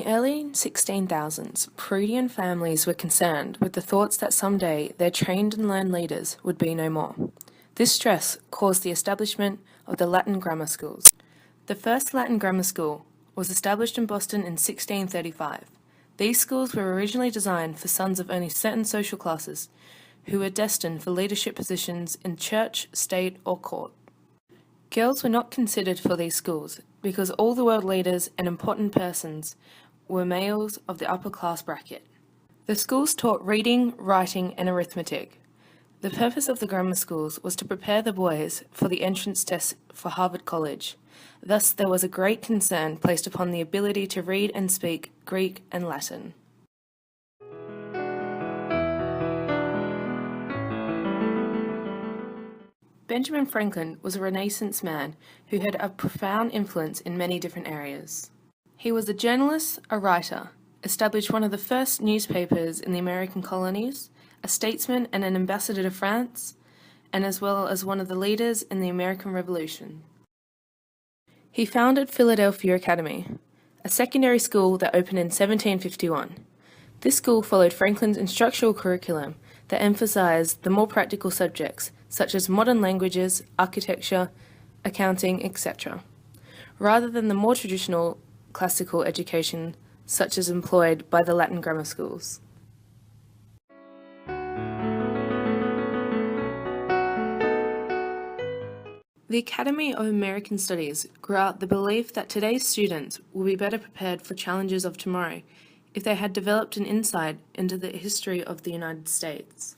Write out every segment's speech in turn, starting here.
the early 16,000s, Prudian families were concerned with the thoughts that someday their trained and learned leaders would be no more. This stress caused the establishment of the Latin grammar schools. The first Latin grammar school was established in Boston in 1635. These schools were originally designed for sons of only certain social classes who were destined for leadership positions in church, state, or court. Girls were not considered for these schools because all the world leaders and important persons were males of the upper class bracket. The schools taught reading, writing, and arithmetic. The purpose of the grammar schools was to prepare the boys for the entrance tests for Harvard College. Thus, there was a great concern placed upon the ability to read and speak Greek and Latin. Benjamin Franklin was a Renaissance man who had a profound influence in many different areas. He was a journalist, a writer, established one of the first newspapers in the American colonies, a statesman and an ambassador to France, and as well as one of the leaders in the American Revolution. He founded Philadelphia Academy, a secondary school that opened in 1751. This school followed Franklin's instructional curriculum that emphasized the more practical subjects such as modern languages, architecture, accounting, etc., rather than the more traditional classical education such as employed by the Latin grammar schools. The Academy of American Studies grew out the belief that today's students will be better prepared for challenges of tomorrow if they had developed an insight into the history of the United States.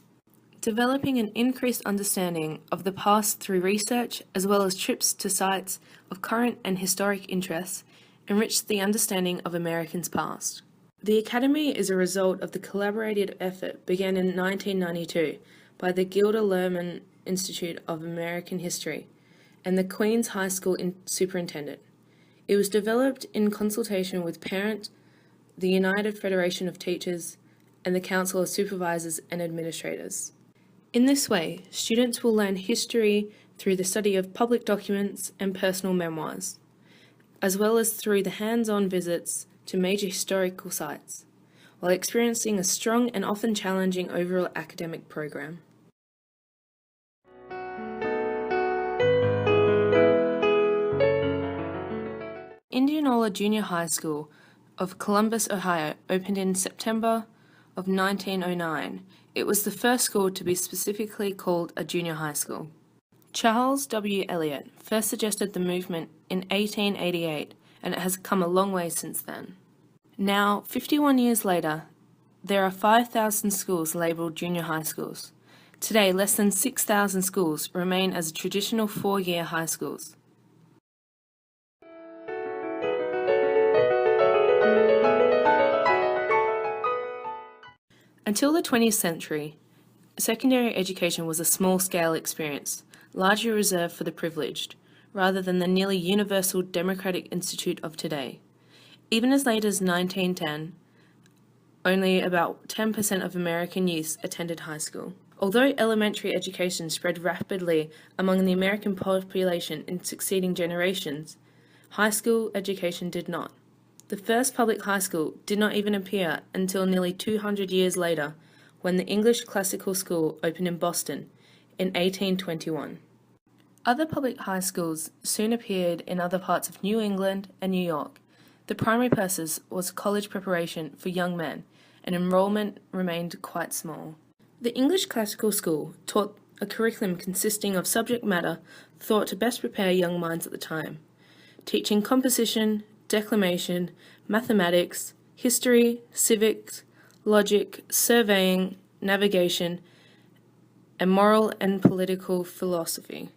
Developing an increased understanding of the past through research as well as trips to sites of current and historic interests enriched the understanding of Americans' past. The Academy is a result of the collaborative effort began in 1992 by the Gilder Lehrman Institute of American History and the Queens High School Superintendent. It was developed in consultation with parents, the United Federation of Teachers, and the Council of Supervisors and Administrators. In this way, students will learn history through the study of public documents and personal memoirs, as well as through the hands-on visits to major historical sites, while experiencing a strong and often challenging overall academic program. Indianola Junior High School of Columbus, Ohio, opened in September of 1909. It was the first school to be specifically called a junior high school. Charles W. Eliot first suggested the movement in 1888, and it has come a long way since then. Now, 51 years later, there are 5,000 schools labelled junior high schools. Today, less than 6,000 schools remain as traditional four-year high schools. Until the 20th century, secondary education was a small-scale experience, largely reserved for the privileged, rather than the nearly universal democratic institute of today. Even as late as 1910, only about 10% of American youth attended high school. Although elementary education spread rapidly among the American population in succeeding generations, high school education did not. The first public high school did not even appear until nearly 200 years later, when the English Classical School opened in Boston in 1821. Other public high schools soon appeared in other parts of New England and New York. The primary purpose was college preparation for young men, and enrollment remained quite small. The English Classical School taught a curriculum consisting of subject matter thought to best prepare young minds at the time, teaching composition, declamation, mathematics, history, civics, logic, surveying, navigation, and moral and political philosophy.